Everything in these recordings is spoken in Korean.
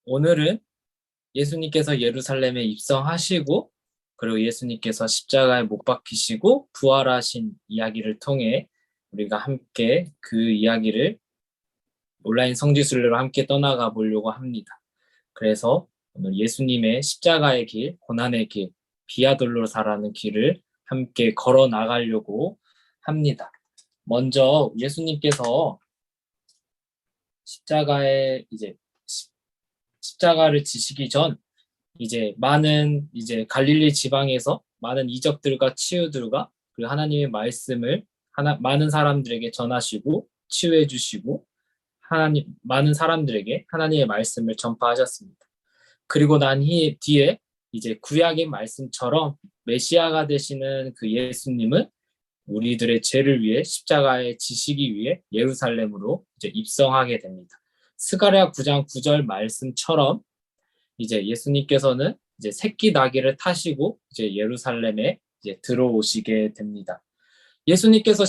오늘은 예수님께서 예루살렘에 입성하시고 그리고 예수님께서 십자가에 못 박히시고 부활하신 이야기를 통해 우리가 함께 그 이야기를 온라인 성지순례로 함께 떠나가 보려고 합니다. 그래서 오늘 예수님의 십자가의 길, 고난의 길, 비아돌로사라는 길을 함께 걸어 나가려고 합니다. 먼저 예수님께서 십자가를 지시기 전 많은 갈릴리 지방에서 많은 이적들과 치유들과 그리고 하나님의 말씀을 많은 사람들에게 전하시고 치유해 주시고 많은 사람들에게 하나님의 말씀을 전파하셨습니다. 그리고 난 뒤에 구약의 말씀처럼 메시아가 되시는 그 예수님은 우리들의 죄를 위해 십자가에 지시기 위해 예루살렘으로 입성하게 됩니다. 스가랴 9장 9절 말씀처럼 예수님께서는 새끼 나귀를 타시고 예루살렘에 들어오시게 됩니다. 예수님께서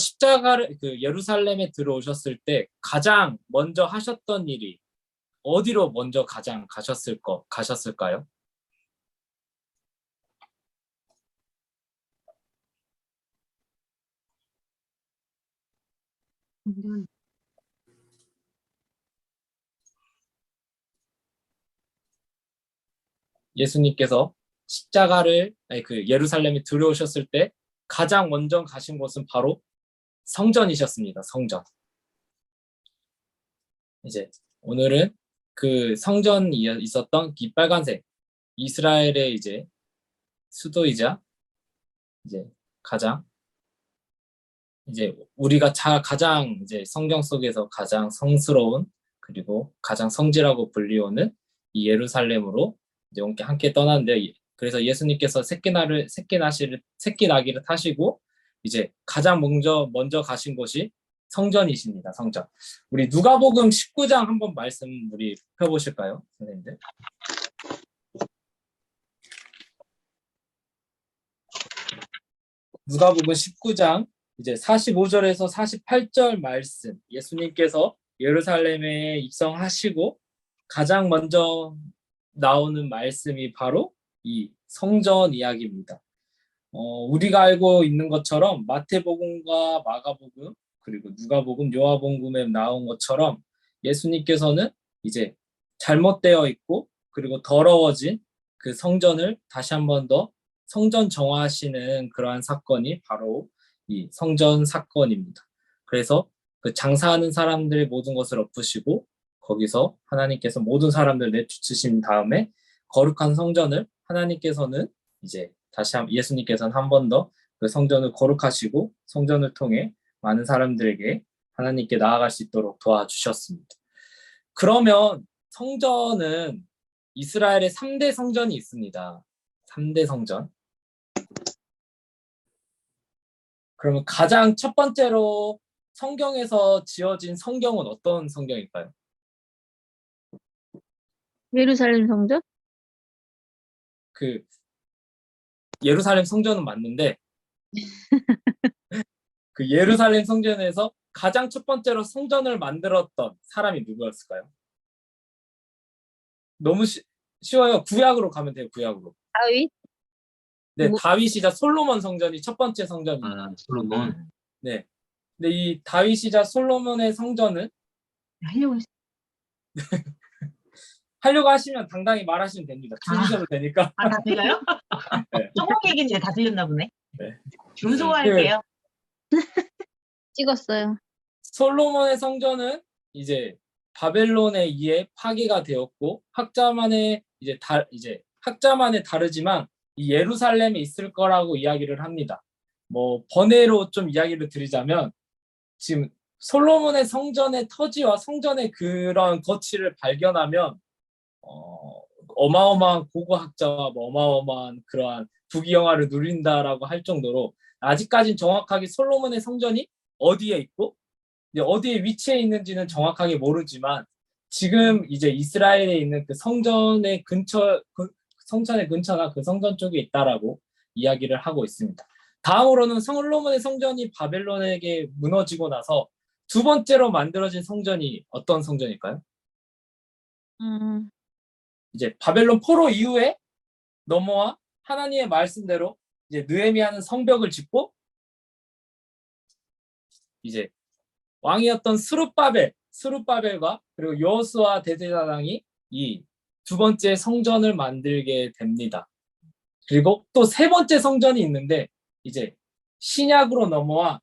예루살렘에 들어오셨을 때 가장 먼저 하셨던 일이 어디로 먼저 가장 가셨을까요? 예수님께서 예루살렘에 들어오셨을 때 가장 먼저 가신 곳은 바로 성전이셨습니다. 성전. 오늘은 그 성전이 있었던 이 빨간색 이스라엘의 수도이자 가장 우리가 가장 성경 속에서 가장 성스러운 그리고 가장 성지라고 불리우는 이 예루살렘으로 함께 떠났는데, 그래서 예수님께서 새끼 나귀를 타시고 가장 먼저 가신 곳이 성전이십니다. 성전. 우리 누가복음 19장 한번 말씀 우리 펴보실까요, 선생님들? 누가복음 19장 45절에서 48절 말씀. 예수님께서 예루살렘에 입성하시고 가장 먼저 나오는 말씀이 바로 이 성전 이야기입니다. 우리가 알고 있는 것처럼 마태복음과 마가복음 그리고 누가복음, 요한복음에 나온 것처럼 예수님께서는 잘못되어 있고 그리고 더러워진 그 성전을 다시 한 번 더 성전 정화하시는 그러한 사건이 바로 이 성전 사건입니다. 그래서 그 장사하는 사람들의 모든 것을 엎으시고 거기서 하나님께서 모든 사람들 내쫓으신 다음에 거룩한 성전을 하나님께서는 예수님께서는 한 번 더 그 성전을 거룩하시고 성전을 통해 많은 사람들에게 하나님께 나아갈 수 있도록 도와주셨습니다. 그러면 성전은 이스라엘의 3대 성전이 있습니다. 3대 성전. 그러면 가장 첫 번째로 성경에서 지어진 성경은 어떤 성경일까요? 예루살렘 성전? 예루살렘 성전은 맞는데 그 예루살렘 성전에서 가장 첫 번째로 성전을 만들었던 사람이 누구였을까요? 너무 쉬워요. 구약으로 가면 돼요. 구약으로. 다윗? 네, 다윗이자 솔로몬 성전이 첫 번째 성전입니다. 솔로몬. 네. 근데 이 다윗이자 솔로몬의 성전은 하려고 하시면 당당히 말하시면 됩니다. 틀리셔도 되니까. 다 들려요? 네. 조금 얘기인데 다 들렸나 보네. 네. 준소할게요. 찍었어요. 솔로몬의 성전은 바벨론에 의해 파괴가 되었고 학자만의 다르지만 이 예루살렘에 있을 거라고 이야기를 합니다. 번외로 좀 이야기를 드리자면 지금 솔로몬의 성전의 터지와 성전의 그런 거치를 발견하면 어마어마한 고고학자와 어마어마한 그러한 부귀영화를 누린다라고 할 정도로 아직까지는 정확하게 솔로몬의 성전이 어디에 있고 어디에 위치해 있는지는 정확하게 모르지만 지금 이스라엘에 있는 그 성전의 근처나 그 성전 쪽에 있다라고 이야기를 하고 있습니다. 다음으로는 솔로몬의 성전이 바벨론에게 무너지고 나서 두 번째로 만들어진 성전이 어떤 성전일까요? 이제 바벨론 포로 이후에 넘어와 하나님의 말씀대로 이제 느헤미야는 성벽을 짓고 이제 왕이었던 스룹바벨과 그리고 여호수아 대제사장이 이 두 번째 성전을 만들게 됩니다. 그리고 또 세 번째 성전이 있는데 이제 신약으로 넘어와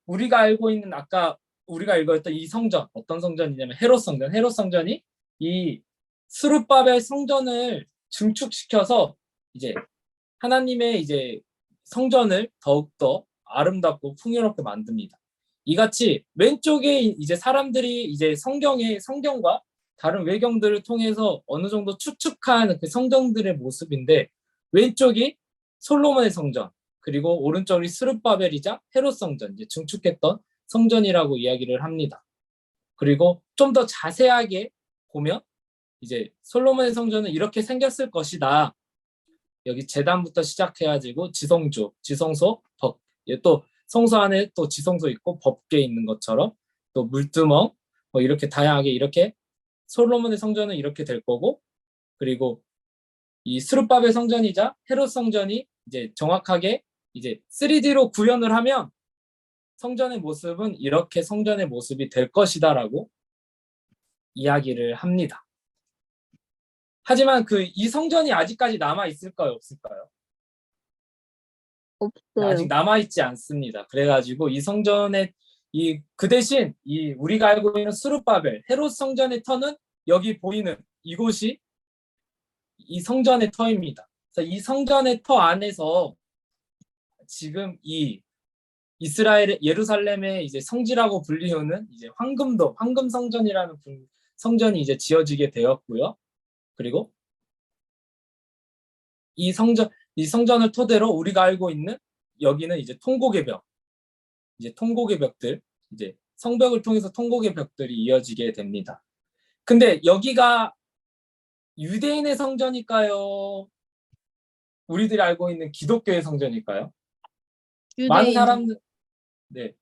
우리가 알고 있는 아까 우리가 읽었던 이 성전 어떤 성전이냐면 헤롯 성전이 이 스룹바벨 성전을 증축시켜서 이제 하나님의 이제 성전을 더욱더 아름답고 풍요롭게 만듭니다. 이같이 왼쪽에 이제 사람들이 이제 성경과 다른 외경들을 통해서 어느 정도 추측한 그 성전들의 모습인데 왼쪽이 솔로몬의 성전 그리고 오른쪽이 스룹바벨이자 헤롯 성전 이제 증축했던 성전이라고 이야기를 합니다. 그리고 좀 더 자세하게 보면 이제 솔로몬의 성전은 이렇게 생겼을 것이다. 여기 제단부터 시작해가지고 지성소, 또 성소 안에 또 지성소 있고 법궤 있는 것처럼 또 물두멍 뭐 이렇게 다양하게 이렇게 솔로몬의 성전은 이렇게 될 거고 그리고 이 스룹바벨 성전이자 헤롯 성전이 이제 정확하게 이제 3D로 구현을 하면 성전의 모습은 이렇게 성전의 모습이 될 것이다라고 이야기를 합니다. 하지만 이 성전이 아직까지 남아 있을까요, 없을까요? 없어요. 아직 남아 있지 않습니다. 그래가지고 이 성전의 그 대신 우리가 알고 있는 스룹바벨 헤롯 성전의 터는 여기 보이는 이곳이 이 성전의 터입니다. 그래서 이 성전의 터 안에서 지금 이 이스라엘의 예루살렘의 이제 성지라고 불리우는 이제 황금 성전이라는 성전이 이제 지어지게 되었고요. 그리고 이 성전을 토대로 우리가 알고 있는 여기는 이제 통곡의 벽들, 이제 성벽을 통해서 통곡의 벽들이 이어지게 됩니다. 근데 여기가 유대인의 성전일까요? 우리들이 알고 있는 기독교의 성전일까요? 많은 유대인. 사람들, 네.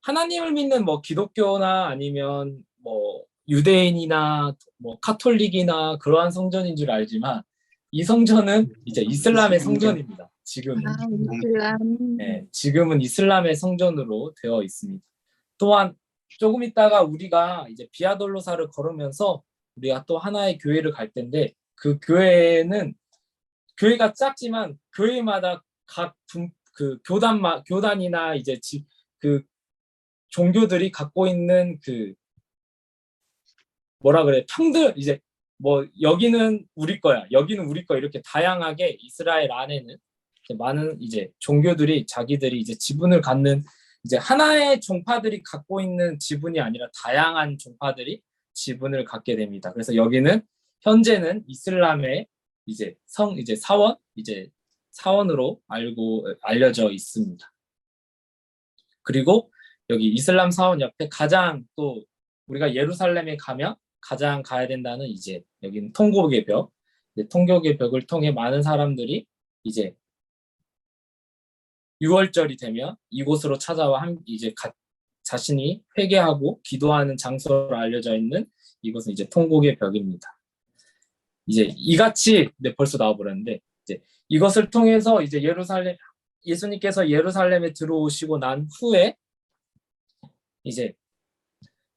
하나님을 믿는 뭐 기독교나 아니면 뭐 유대인이나 뭐 카톨릭이나 그러한 성전인 줄 알지만 이 성전은 이제 이슬람의 성전입니다. 지금은. 이슬람. 네, 지금은 이슬람의 성전으로 되어 있습니다. 또한 조금 있다가 우리가 이제 비아돌로사를 걸으면서 우리가 또 하나의 교회를 갈 텐데 그 교회는 교회가 작지만 교회마다 각 그 교단이나 이제 그 종교들이 갖고 있는 그 뭐라 그래 이제 뭐 여기는 우리 거야 이렇게 다양하게 이스라엘 안에는 많은 이제 종교들이 자기들이 이제 지분을 갖는 이제 하나의 종파들이 갖고 있는 지분이 아니라 다양한 종파들이 지분을 갖게 됩니다. 그래서 여기는 현재는 이슬람의 이제 사원으로 알려져 있습니다. 그리고 여기 이슬람 사원 옆에 가장 또 우리가 예루살렘에 가면 가장 가야 된다는 이제 여기는 통곡의 벽. 통곡의 벽을 통해 많은 사람들이 이제 6월절이 되면 이곳으로 찾아와 이제 자신이 회개하고 기도하는 장소로 알려져 있는 이곳은 이제 통곡의 벽입니다. 이제 이같이 벌써 나와버렸는데 이제 이것을 통해서 이제 예수님께서 예루살렘에 들어오시고 난 후에 이제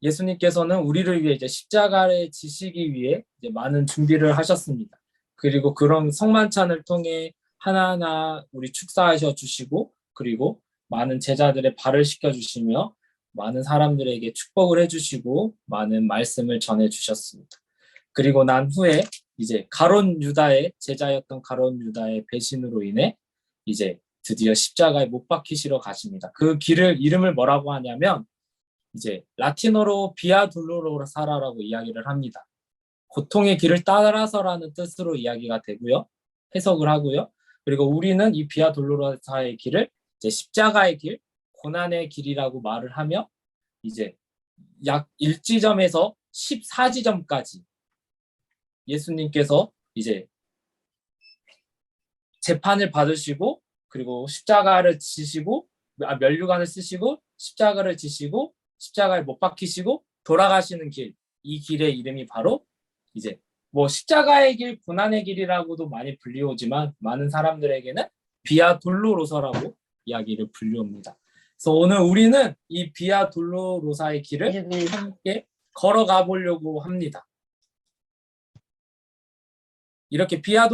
예수님께서는 우리를 위해 이제 십자가를 지시기 위해 이제 많은 준비를 하셨습니다. 그리고 그런 성만찬을 통해 하나하나 우리 축사하셔 주시고 그리고 많은 제자들의 발을 씻겨 주시며 많은 사람들에게 축복을 해주시고 많은 말씀을 전해 주셨습니다. 그리고 난 후에 이제 가룟 유다의 제자였던 가룟 유다의 배신으로 인해 이제 드디어 십자가에 못 박히시러 가십니다. 그 길을 이름을 뭐라고 하냐면 이제 라틴어로 비아 돌로로사라라고 이야기를 합니다. 고통의 길을 따라서라는 뜻으로 이야기가 되고요. 해석을 하고요. 그리고 우리는 이 비아 돌로로사의 길을 이제 십자가의 길, 고난의 길이라고 말을 하며 이제 약 1지점에서 14지점까지 예수님께서 이제 재판을 받으시고 그리고 십자가를 지시고 면류관을 쓰시고 십자가를 지시고 십자가에 못 박히시고 돌아가시는 길, 이 길의 이름이 바로 이제 뭐 십자가의 길, 고난의 길이라고도 많이 불리우지만 많은 사람들에게는 비아 돌로로사라고 이야기를 불리웁니다. 그래서 오늘 우리는 이 비아 돌로로사의 길을 함께 걸어가 보려고 합니다. 이렇게 비아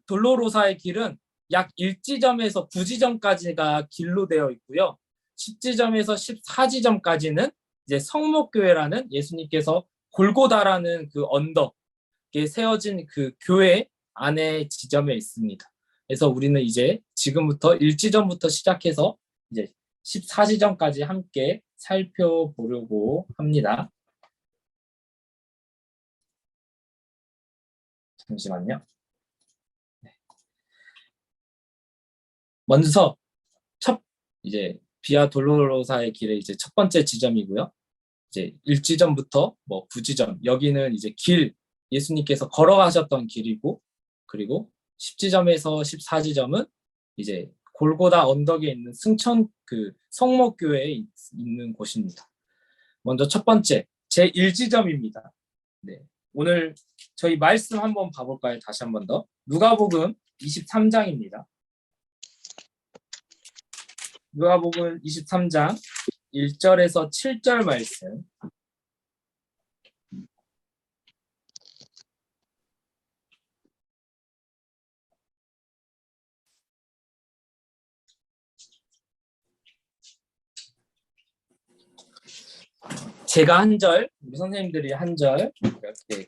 돌로로사의 길은 약 1지점에서 9지점까지가 길로 되어 있고요. 10지점에서 14지점까지는 이제 성목교회라는 예수님께서 골고다라는 그 언덕에 세워진 그 교회 안에 지점에 있습니다. 그래서 우리는 이제 지금부터 1지점부터 시작해서 이제 14지점까지 함께 살펴보려고 합니다. 잠시만요. 먼저 이제 비아 돌로로사의 길의 이제 첫 번째 지점이고요. 이제 1지점부터 뭐 9지점, 여기는 이제 길, 예수님께서 걸어가셨던 길이고, 그리고 10지점에서 14지점은 이제 골고다 언덕에 있는 승천 그 성목교회에 있는 곳입니다. 먼저 첫 번째 제 1지점입니다. 네. 오늘 저희 말씀 한번 봐볼까요? 다시 한 번 더. 누가복음 23장입니다. 누가복음 23장 1절에서 7절 말씀. 제가 한 절, 우리 선생님들이 한 절 이렇게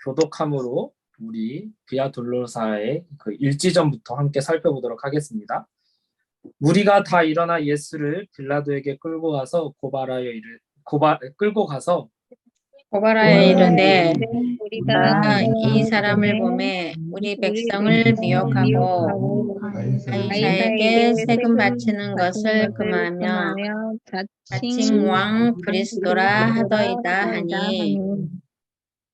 교독함으로 우리 비아 돌로사의 그 1지점부터 함께 살펴보도록 하겠습니다. 무리가 다 일어나 예수를 빌라도에게 끌고 가서 고발하여 이르되 우리가 이 사람을 보매 우리 백성을 미혹하고 가이사에게 세금 바치는 것을 금하며 자칭 왕 그리스도라 하더이다 하니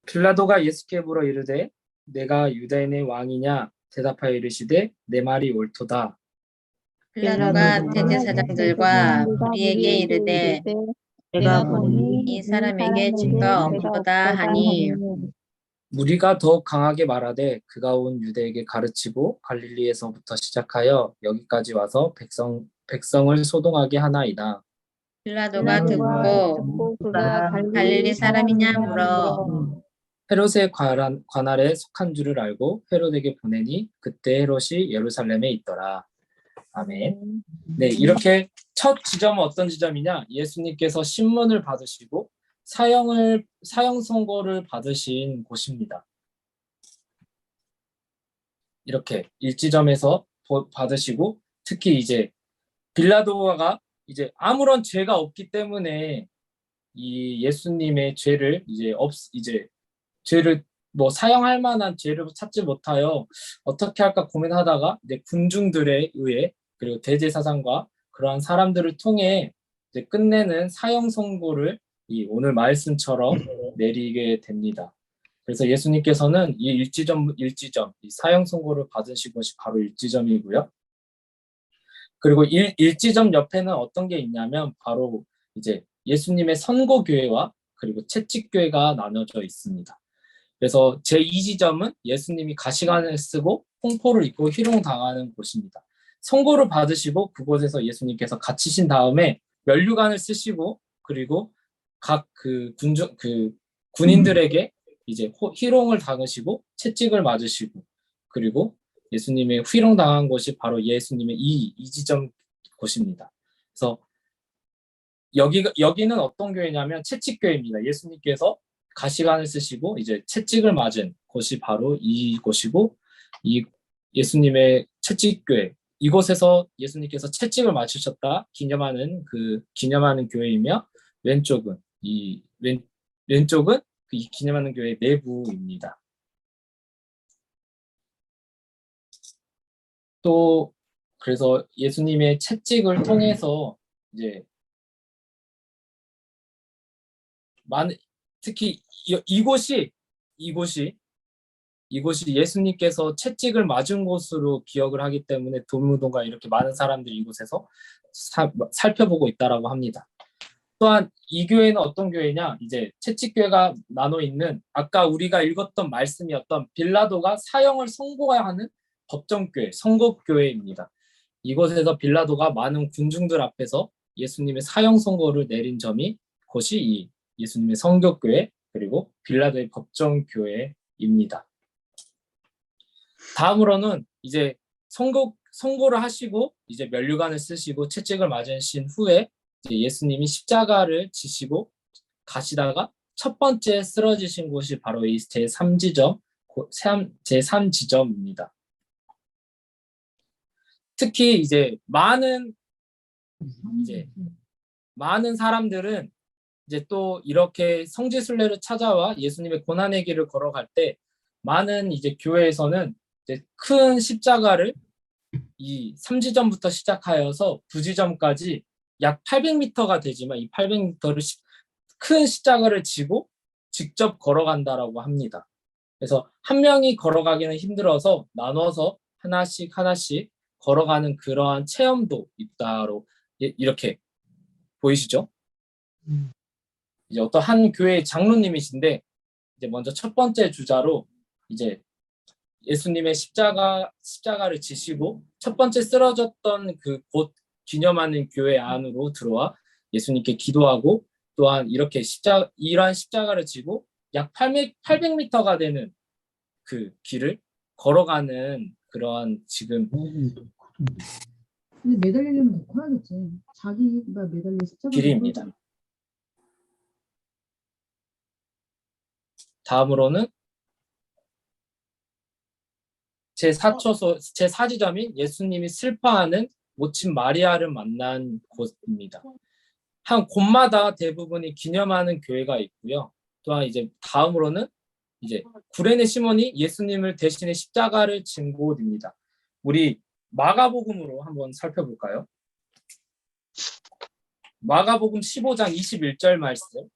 빌라도가 예수께 물어 이르되 내가 유다인의 왕이냐 대답하여 이르시되 내 말이 옳도다. 빌라도가 대제사장들과 우리에게 이르되 내가 보니 이 사람에게 죄가 없도다 하니 무리가 더욱 강하게 말하되 그가 온 유대에게 가르치고 갈릴리에서부터 시작하여 여기까지 와서 백성을 소동하게 하나이다. 빌라도가 듣고 그가 갈릴리 사람이냐 물어 헤롯의 관할에 속한 줄을 알고 헤롯에게 보내니 그때 헤롯이 예루살렘에 있더라. 아멘. 네, 이렇게 첫 지점은 어떤 지점이냐? 예수님께서 신문을 받으시고 사형 선고를 받으신 곳입니다. 이렇게 1지점에서 받으시고 특히 이제 빌라도가 이제 아무런 죄가 없기 때문에 이 예수님의 죄를 이제 죄를 뭐 사형할 만한 죄를 찾지 못하여 어떻게 할까 고민하다가 이제 군중들에 의해 그리고 대제사장과 그러한 사람들을 통해 이제 끝내는 사형 선고를 이 오늘 말씀처럼 내리게 됩니다. 그래서 예수님께서는 이 일지점 이 사형 선고를 받으신 것이 바로 일지점이고요. 그리고 일지점 옆에는 어떤 게 있냐면 바로 이제 예수님의 선거교회와 그리고 채찍교회가 나눠져 있습니다. 그래서 제2지점은 예수님이 가시관을 쓰고 홍포를 입고 희롱당하는 곳입니다. 선고를 받으시고 그곳에서 예수님께서 갇히신 다음에 면류관을 쓰시고 그리고 각 그 군인들에게 이제 희롱을 당하시고 채찍을 맞으시고 그리고 예수님의 희롱당한 곳이 바로 예수님의 이 지점 곳입니다. 그래서 여기는 어떤 교회냐면 채찍교회입니다. 예수님께서 가시관을 쓰시고 이제 채찍을 맞은 곳이 바로 이곳이고 이 예수님의 채찍교회 이곳에서 예수님께서 채찍을 맞으셨다 기념하는 교회이며 왼쪽은 왼쪽은 이 기념하는 교회 내부입니다. 또 그래서 예수님의 채찍을 통해서 이제 특히 이곳이 예수님께서 채찍을 맞은 곳으로 기억을 하기 때문에 도무동과 이렇게 많은 사람들이 이곳에서 살펴보고 있다라고 합니다. 또한 이 교회는 어떤 교회냐? 이제 채찍교회가 나눠 있는 아까 우리가 읽었던 말씀이었던 빌라도가 사형을 선고하는 법정교회, 선고교회입니다. 이곳에서 빌라도가 많은 군중들 앞에서 예수님의 사형 선고를 내린 점이 곳이 이 예수님의 선교교회 그리고 빌라도의 법정교회입니다. 다음으로는 이제 선고를 하시고 이제 면류관을 쓰시고 채찍을 맞으신 후에 이제 예수님이 십자가를 지시고 가시다가 첫 번째 쓰러지신 곳이 바로 이 제3지점입니다. 특히 이제 많은 사람들은 이제 또 이렇게 성지순례를 찾아와 예수님의 고난의 길을 걸어갈 때 많은 이제 교회에서는 이제 큰 십자가를 이 3지점부터 시작하여서 9지점까지 약 800m가 되지만 이 800m를 큰 십자가를 지고 직접 걸어간다라고 합니다. 그래서 한 명이 걸어가기는 힘들어서 나눠서 하나씩 걸어가는 그러한 체험도 있다로 이렇게 보이시죠? 이제 어떤 한 교회의 장로님이신데 이제 먼저 첫 번째 주자로 이제 예수님의 십자가를 지시고 첫 번째 쓰러졌던 그 곳 기념하는 교회 안으로 들어와 예수님께 기도하고 또한 이렇게 이러한 십자가를 지고 약 800m가 되는 그 길을 걸어가는 그러한 지금 근데 매달리려면 더 커야겠지. 자기가 매달린 십자가 길입니다. 다음으로는 제4지점인 예수님이 슬퍼하는 모친 마리아를 만난 곳입니다. 한 곳마다 대부분이 기념하는 교회가 있고요. 또한 이제 다음으로는 이제 구레네 시몬이 예수님을 대신에 십자가를 진 곳입니다. 우리 마가복음으로 한번 살펴볼까요? 마가복음 15장 21절 말씀.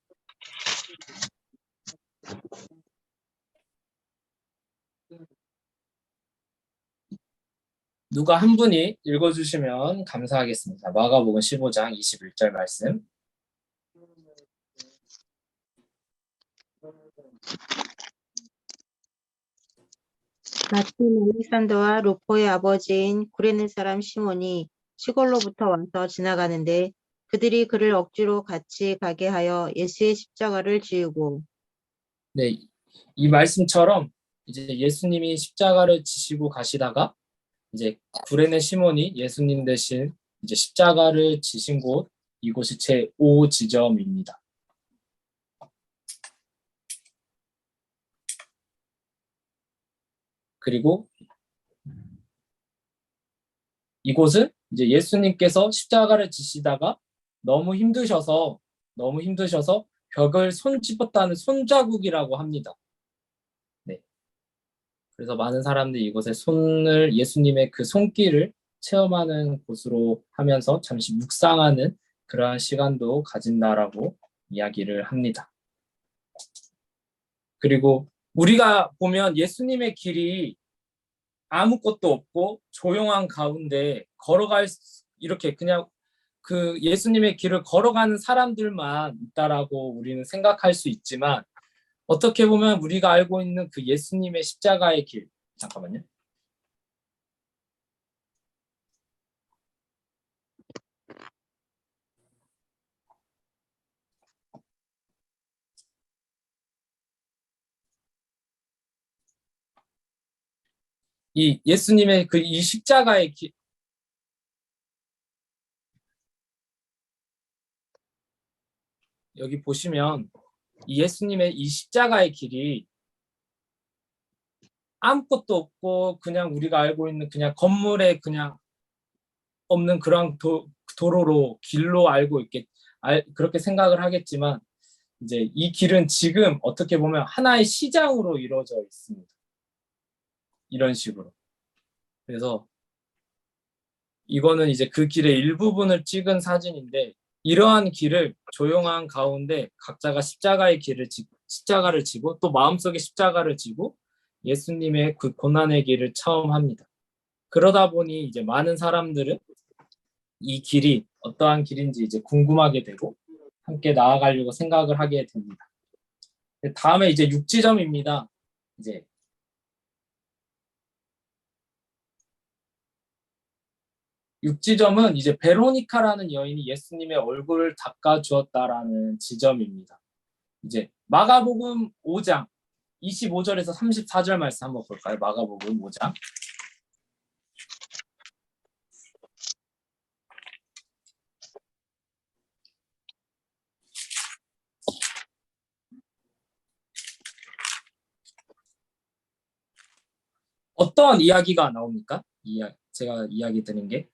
누가 한 분이 읽어주시면 감사하겠습니다. 마가복음 15장 21절 말씀. 마침 알렉산더와 루포의 아버지인 구레네 사람 시몬이 시골로부터 와서 지나가는데 그들이 그를 억지로 같이 가게 하여 예수의 십자가를 지우고. 네, 이 말씀처럼 이제 예수님이 십자가를 지시고 가시다가 이제 구레네 시몬이 예수님 대신 이제 십자가를 지신 곳 이곳이 제5지점입니다. 그리고 이곳은 이제 예수님께서 십자가를 지시다가 너무 힘드셔서 벽을 손짚었다는 손자국이라고 합니다. 네. 그래서 많은 사람들이 이곳에 예수님의 그 손길을 체험하는 곳으로 하면서 잠시 묵상하는 그러한 시간도 가진다라고 이야기를 합니다. 그리고 우리가 보면 예수님의 길이 아무것도 없고 조용한 가운데 이렇게 그냥 그 예수님의 길을 걸어가는 사람들만 있다라고 우리는 생각할 수 있지만 어떻게 보면 우리가 알고 있는 그 예수님의 십자가의 길, 잠깐만요. 이 예수님의 이 십자가의 길, 여기 보시면 이 예수님의 이 십자가의 길이 아무것도 없고 그냥 우리가 알고 있는 그냥 건물에 그냥 없는 그런 도로로 길로 그렇게 생각을 하겠지만 이제 이 길은 지금 어떻게 보면 하나의 시장으로 이루어져 있습니다. 이런 식으로. 그래서 이거는 이제 그 길의 일부분을 찍은 사진인데 이러한 길을 조용한 가운데 각자가 십자가를 지고 또 마음속에 십자가를 지고 예수님의 그 고난의 길을 체험합니다. 그러다 보니 이제 많은 사람들은 이 길이 어떠한 길인지 이제 궁금하게 되고 함께 나아가려고 생각을 하게 됩니다. 다음에 이제 6지점입니다. 이제 육지점은 이제 베로니카라는 여인이 예수님의 얼굴을 닦아주었다라는 지점입니다. 이제 마가복음 5장 25절에서 34절 말씀 한번 볼까요? 마가복음 5장. 어떤 이야기가 나옵니까? 제가 이야기 드린 게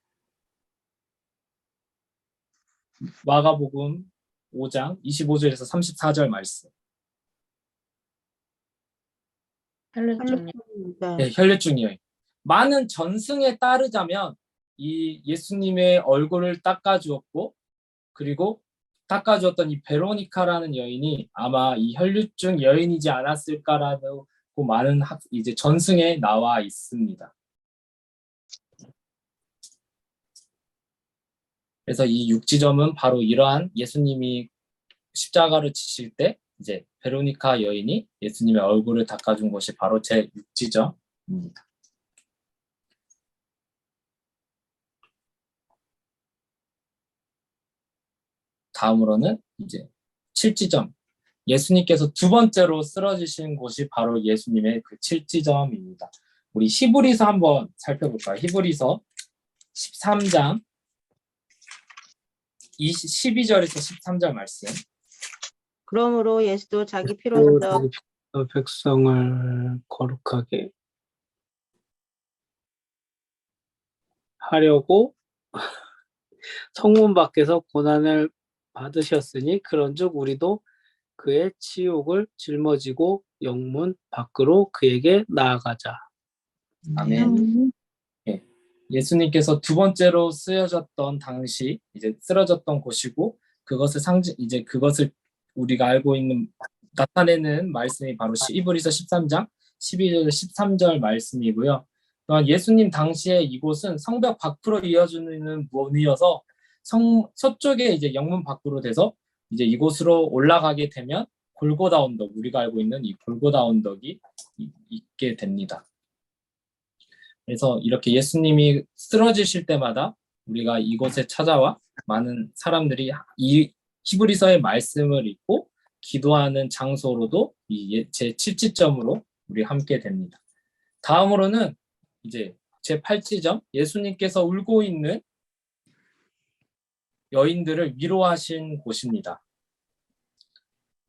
마가복음 5장 25절에서 34절 말씀. 혈루증. 네, 혈류증 여인. 많은 전승에 따르자면 이 예수님의 얼굴을 닦아주었고 그리고 닦아주었던 이 베로니카라는 여인이 아마 이 혈류증 여인이지 않았을까라고 많은 이제 전승에 나와 있습니다. 그래서 이 6지점은 바로 이러한 예수님이 십자가를 지실 때 이제 베로니카 여인이 예수님의 얼굴을 닦아준 것이 바로 제 6지점입니다. 다음으로는 이제 7지점. 예수님께서 두 번째로 쓰러지신 곳이 바로 예수님의 그 7지점입니다. 우리 히브리서 한번 살펴볼까요? 히브리서 13장 12절에서 13절 말씀. 그러므로 예수도 자기 피로써 백성을 거룩하게 하려고 성문 밖에서 고난을 받으셨으니 그런즉 우리도 그의 치욕을 짊어지고 영문 밖으로 그에게 나아가자. 아멘. 예수님께서 두 번째로 쓰여졌던 당시 이제 쓰러졌던 곳이고 그것을 우리가 알고 있는 나타내는 말씀이 바로 히브리서 13장 12절 13절 말씀이고요. 또한 예수님 당시에 이곳은 성벽 밖으로 이어지는 문이어서 서쪽에 이제 영문 밖으로 돼서 이제 이곳으로 올라가게 되면 골고다 언덕, 우리가 알고 있는 이 골고다 언덕이 있게 됩니다. 그래서 이렇게 예수님이 쓰러지실 때마다 우리가 이곳에 찾아와 많은 사람들이 이 히브리서의 말씀을 읽고 기도하는 장소로도 이 제 7지점으로 우리 함께 됩니다. 다음으로는 이제 제 8지점, 예수님께서 울고 있는 여인들을 위로하신 곳입니다.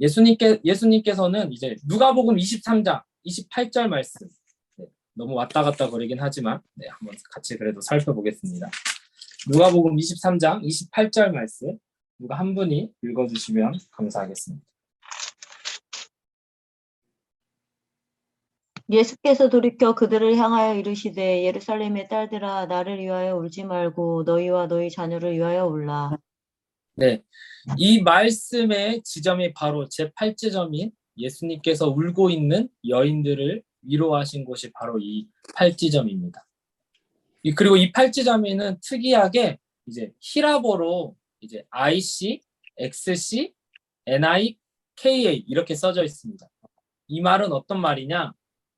예수님께서는 이제 누가복음 23장 28절 말씀, 너무 왔다 갔다 거리긴 하지만 한번 같이 그래도 살펴보겠습니다. 누가복음 23장 28절 말씀 누가 한 분이 읽어주시면 감사하겠습니다. 예수께서 돌이켜 그들을 향하여 이르시되 예루살렘의 딸들아 나를 위하여 울지 말고 너희와 너희 자녀를 위하여 울라. 네, 이 말씀의 지점이 바로 제 8지점인 예수님께서 울고 있는 여인들을 위로하신 곳이 바로 이 8지점입니다. 그리고 이 8지점에는 특이하게 이제 히라보로 이제 IC, XC, NI, KA 이렇게 써져 있습니다. 이 말은 어떤 말이냐?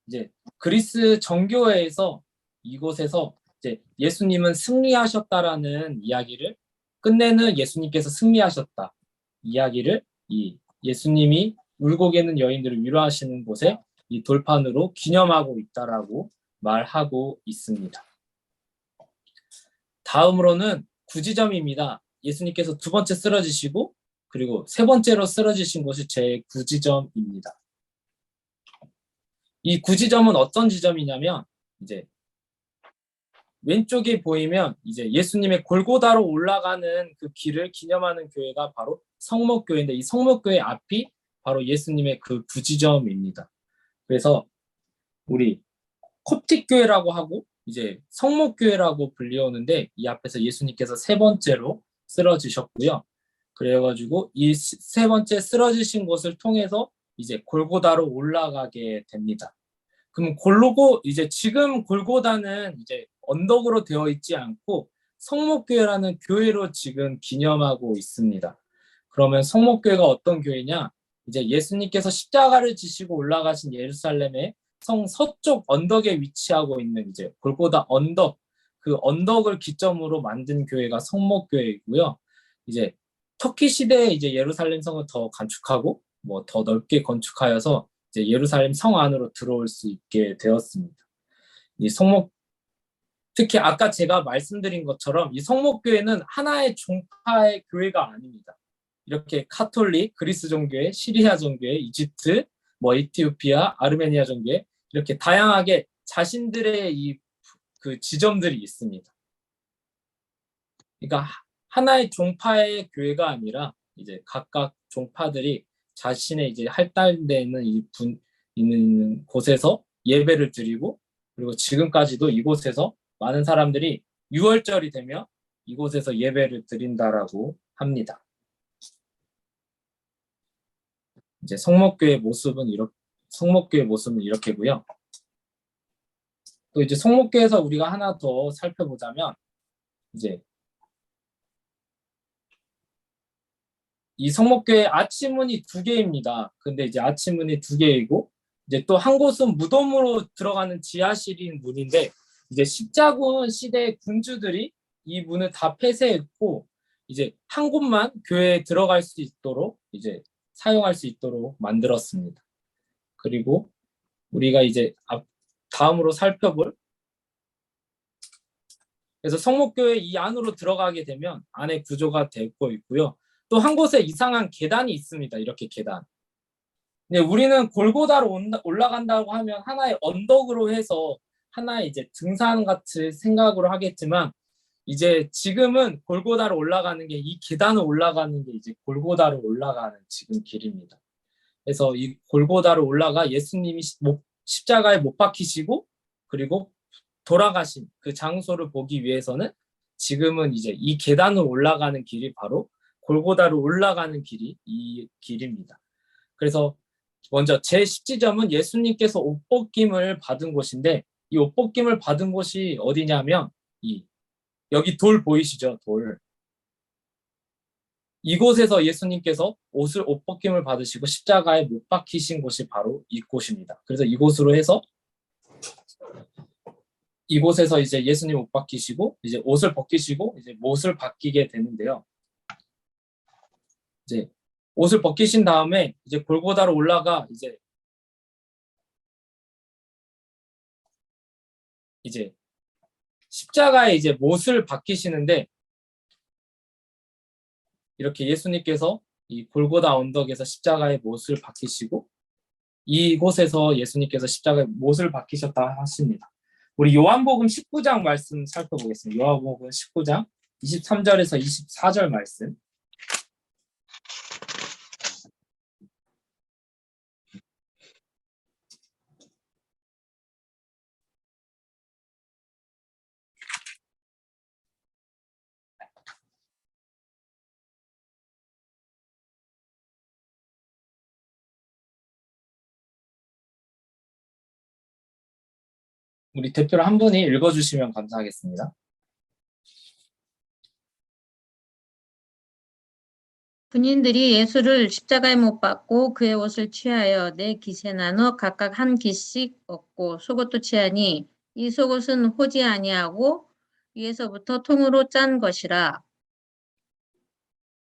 이제 그리스 정교회에서 이곳에서 이제 예수님은 승리하셨다라는 이야기를 끝내는 예수님께서 승리하셨다 이야기를 이 예수님이 울고 계는 여인들을 위로하시는 곳에 이 돌판으로 기념하고 있다라고 말하고 있습니다. 다음으로는 9지점입니다. 예수님께서 두 번째 쓰러지시고 그리고 세 번째로 쓰러지신 곳이 제 9지점입니다. 이 9지점은 어떤 지점이냐면 이제 왼쪽에 보이면 이제 예수님의 골고다로 올라가는 그 길을 기념하는 교회가 바로 성목교회인데 이 성목교회 앞이 바로 예수님의 그 9지점입니다. 그래서 우리 콥틱교회라고 하고 이제 성목교회라고 불리우는데 이 앞에서 예수님께서 세 번째로 쓰러지셨고요. 그래가지고 이 세 번째 쓰러지신 곳을 통해서 이제 골고다로 올라가게 됩니다. 그럼 이제 지금 골고다는 이제 언덕으로 되어 있지 않고 성목교회라는 교회로 지금 기념하고 있습니다. 그러면 성목교회가 어떤 교회냐? 이제 예수님께서 십자가를 지시고 올라가신 예루살렘의 성 서쪽 언덕에 위치하고 있는 이제 골고다 언덕, 그 언덕을 기점으로 만든 교회가 성목교회이고요. 이제 터키 시대에 이제 예루살렘 성을 더 건축하고 뭐 더 넓게 건축하여서 이제 예루살렘 성 안으로 들어올 수 있게 되었습니다. 이 성목 특히 아까 제가 말씀드린 것처럼 이 성목교회는 하나의 종파의 교회가 아닙니다. 이렇게 카톨릭, 그리스 종교회, 시리아 종교회, 이집트, 뭐 에티오피아, 아르메니아 종교회 이렇게 다양하게 자신들의 이 그 지점들이 있습니다. 그러니까 하나의 종파의 교회가 아니라 이제 각각 종파들이 자신의 이제 할당되는 있는 곳에서 예배를 드리고 그리고 지금까지도 이곳에서 많은 사람들이 6월절이 되면 이곳에서 예배를 드린다라고 합니다. 이제 성목교의 모습은 이렇게고요. 또 이제 성목교에서 우리가 하나 더 살펴보자면 이제 이 성목교의 아치문이 2개입니다. 근데 이제 아치문이 2개이고 이제 또 한 곳은 무덤으로 들어가는 지하실인 문인데 이제 십자군 시대의 군주들이 이 문을 다 폐쇄했고 이제 한 곳만 교회에 들어갈 수 있도록 이제 사용할 수 있도록 만들었습니다. 그리고 우리가 이제 다음으로 살펴볼 그래서 성목교회 이 안으로 들어가게 되면 안에 구조가 되고 있고요. 또 한 곳에 이상한 계단이 있습니다. 이렇게 계단. 근데 우리는 골고다로 올라간다고 하면 하나의 언덕으로 해서 하나의 이제 등산 같이 생각으로 하겠지만 이제 지금은 골고다로 올라가는 게 이 계단을 올라가는 게 이제 골고다로 올라가는 지금 길입니다. 그래서 이 골고다로 올라가 예수님이 십자가에 못 박히시고 그리고 돌아가신 그 장소를 보기 위해서는 지금은 이제 이 계단을 올라가는 길이 바로 골고다로 올라가는 길이 이 길입니다. 그래서 먼저 제10지점은 예수님께서 옷벗김을 받은 곳인데 이 옷벗김을 받은 곳이 어디냐면 여기 돌 보이시죠? 돌. 이곳에서 예수님께서 옷벗김을 받으시고 십자가에 못 박히신 곳이 바로 이곳입니다. 그래서 이곳으로 해서 이곳에서 이제 예수님 옷 박히시고 이제 옷을 벗기시고 이제 못을 바뀌게 되는데요. 이제 옷을 벗기신 다음에 이제 골고다로 올라가 이제 십자가에 이제 못을 박히시는데 이렇게 예수님께서 이 골고다 언덕에서 십자가에 못을 박히시고 이곳에서 예수님께서 십자가에 못을 박히셨다 하십니다. 우리 요한복음 19장 말씀 살펴보겠습니다. 요한복음 19장 23절에서 24절 말씀. 우리 대표로 한 분이 읽어주시면 감사하겠습니다. 군인들이 예수를 십자가에 못 박고 그의 옷을 취하여 네 깃에 나눠 각각 한 깃씩 얻고 속옷도 취하니 이 속옷은 호지 아니하고 위에서부터 통으로 짠 것이라.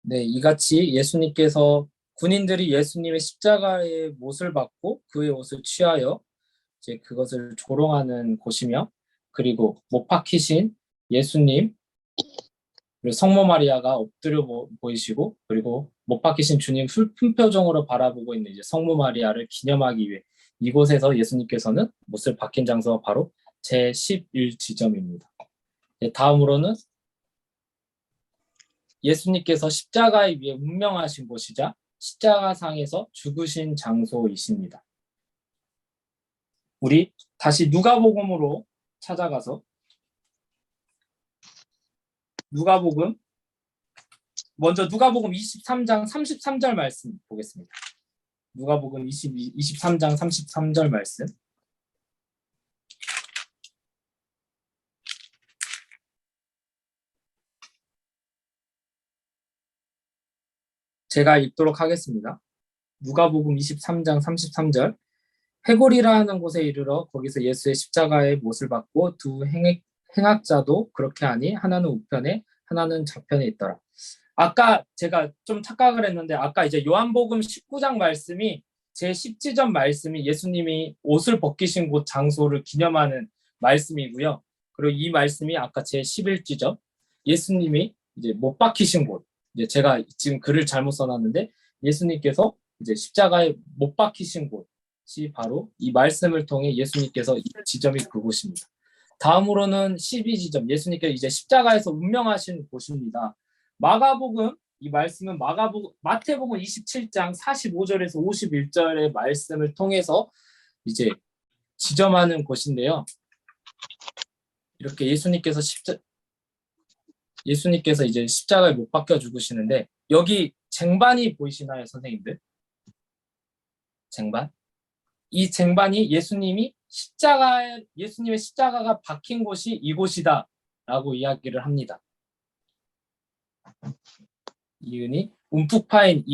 네, 이같이 예수님께서 군인들이 예수님의 십자가의 못을 받고 그의 옷을 취하여 이제 그것을 조롱하는 곳이며 그리고 못 박히신 예수님 그리고 성모 마리아가 엎드려 보이시고 그리고 못 박히신 주님 슬픈 표정으로 바라보고 있는 이제 성모 마리아를 기념하기 위해 이곳에서 예수님께서는 못을 박힌 장소가 바로 제11지점입니다. 다음으로는 예수님께서 십자가에 위해 운명하신 곳이자 십자가상에서 죽으신 장소이십니다. 우리 다시 누가복음으로 찾아가서 먼저 누가복음 23장 33절 말씀 보겠습니다. 누가복음 23장 33절 말씀. 제가 읽도록 하겠습니다. 누가복음 23장 33절. 해골이라는 곳에 이르러 거기서 예수의 십자가의 못을 받고 두 행악자도 그렇게 하니 하나는 우편에 하나는 좌편에 있더라. 아까 제가 좀 착각을 했는데 아까 이제 요한복음 19장 말씀이 제 10지점 말씀이 예수님이 옷을 벗기신 곳 장소를 기념하는 말씀이고요. 그리고 이 말씀이 아까 제 11지점 예수님이 이제 못 박히신 곳. 이제 제가 지금 글을 잘못 써놨는데 예수님께서 이제 십자가에 못 박히신 곳이 바로 이 말씀을 통해 예수님께서 이 지점이 그곳입니다. 다음으로는 12지점 예수님께서 이제 십자가에서 운명하신 곳입니다. 마가복음 이 말씀은 마태복음 27장 45절에서 51절의 말씀을 통해서 이제 지점하는 곳인데요. 이렇게 예수님께서 이제 십자가에 못 박혀 죽으시는데 여기 쟁반이 보이시나요, 선생님들? 쟁반? 이 쟁반이 예수님의 십자가가 박힌 곳이 이곳이다라고 이야기를 합니다. 이은이 움푹 파인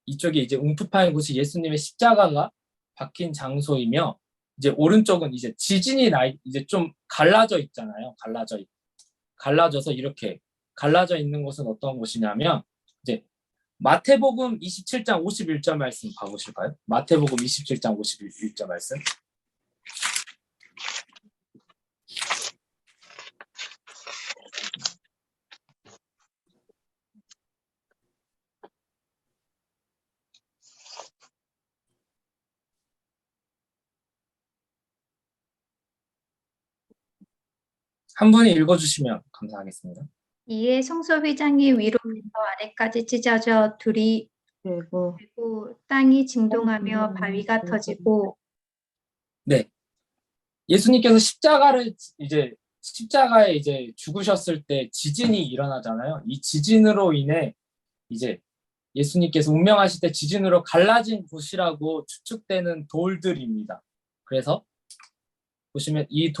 이쪽에 이제 움푹 파인 곳이 예수님의 십자가가 박힌 장소이며 이제 오른쪽은 이제 지진이 이제 좀 갈라져 있잖아요. 갈라져서 이렇게 갈라져 있는 곳은 어떤 곳이냐면 이제 마태복음 27장 51절 말씀 봐보실까요? 마태복음 27장 51절 말씀. 한 분이 읽어주시면 감사하겠습니다. 이에 성소휘장이 위로부터 아래까지 찢어져 그리고 그리고 땅이 진동하며 바위가 터지고 네, 예수님께서 십자가에 이제 죽으셨을 때 지진이 일어나잖아요. 이 지진으로 인해 이제 예수님께서 운명하실 때 지진으로 갈라진 곳이라고 추측되는 돌들입니다. 그래서 보시면 이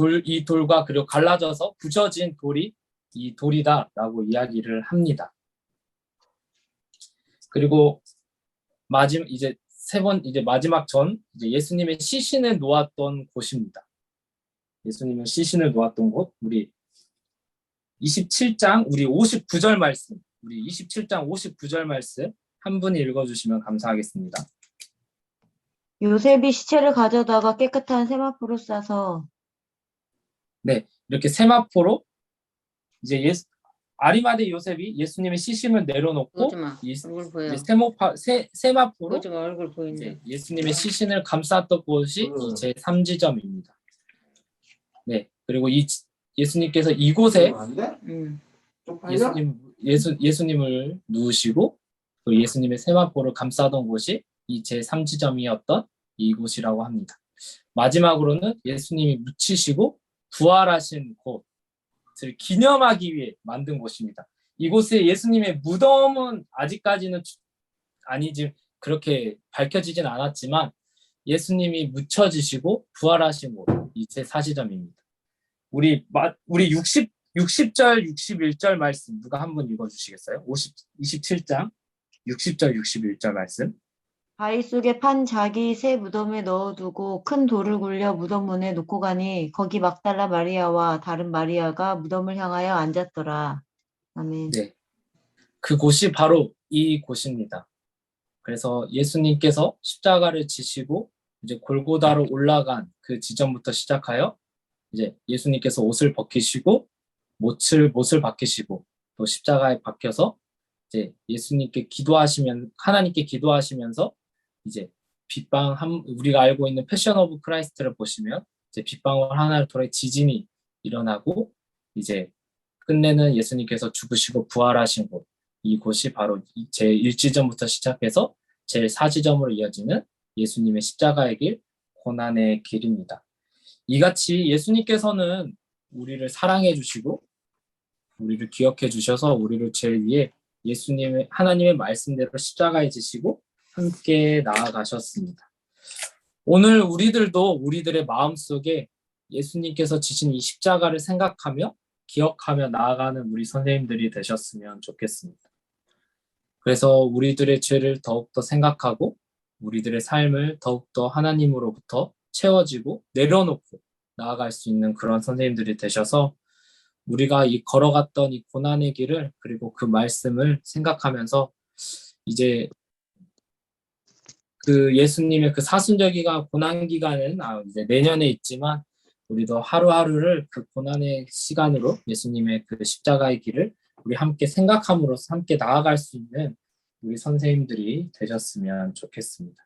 돌과 그리고 갈라져서 부서진 돌이 이 돌이다라고 이야기를 합니다. 그리고 이제 마지막 이제 예수님의 시신을 놓았던 곳입니다. 예수님의 시신을 놓았던 곳, 우리 27장, 우리 59절 말씀, 우리 27장 59절 말씀 한 분이 읽어주시면 감사하겠습니다. 요셉이 시체를 가져다가 깨끗한 세마포로 싸서 네, 이렇게 세마포로 이제 아리마대 요셉이 예수님의 시신을 내려놓고 보지마. 얼굴 보여. 세마포로 보지마. 얼굴 보이네. 이제 예수님의 시신을 감쌌던 곳이 제 3지점입니다. 네, 그리고 예수님께서 이곳에 예수님을 누우시고 그 예수님의 세마포를 감싸던 곳이 이 제 3지점이었던 이곳이라고 합니다. 마지막으로는 예수님이 묻히시고 부활하신 곳을 기념하기 위해 만든 곳입니다. 이곳에 예수님의 무덤은 아직까지는 그렇게 밝혀지진 않았지만 예수님이 묻혀지시고 부활하신 곳, 이 제 4지점입니다. 우리 60절, 61절 말씀 누가 한번 읽어주시겠어요? 27장 60절, 61절 말씀. 바위 속에 판 자기 새 무덤에 넣어두고 큰 돌을 굴려 무덤 문에 놓고 가니 거기 막달라 마리아와 다른 마리아가 무덤을 향하여 앉았더라. 아멘. 네, 그곳이 바로 이 곳입니다. 그래서 예수님께서 십자가를 지시고 이제 골고다로 올라간 그 지점부터 시작하여 이제 예수님께서 옷을 벗기시고 못을 박히시고 또 십자가에 박혀서 이제 하나님께 기도하시면서 이제 우리가 알고 있는 패션 오브 크라이스트를 보시면 이제 빗방울 하나를 통해 지진이 일어나고 이제 끝내는 예수님께서 죽으시고 부활하신 곳, 이곳이 바로 제 1지점부터 시작해서 제 4지점으로 이어지는 예수님의 십자가의 길, 고난의 길입니다. 이같이 예수님께서는 우리를 사랑해 주시고 우리를 기억해 주셔서 우리를 제일 위해 하나님의 말씀대로 십자가에 지시고 함께 나아가셨습니다. 오늘 우리들도 우리들의 마음속에 예수님께서 지신 이 십자가를 생각하며 기억하며 나아가는 우리 선생님들이 되셨으면 좋겠습니다. 그래서 우리들의 죄를 더욱더 생각하고 우리들의 삶을 더욱더 하나님으로부터 채워지고 내려놓고 나아갈 수 있는 그런 선생님들이 되셔서 우리가 이 걸어갔던 이 고난의 길을 그리고 그 말씀을 생각하면서 이제 그 예수님의 그 사순절기가 고난 기간은 이제 내년에 있지만 우리도 하루하루를 그 고난의 시간으로 예수님의 그 십자가의 길을 우리 함께 생각함으로써 함께 나아갈 수 있는 우리 선생님들이 되셨으면 좋겠습니다.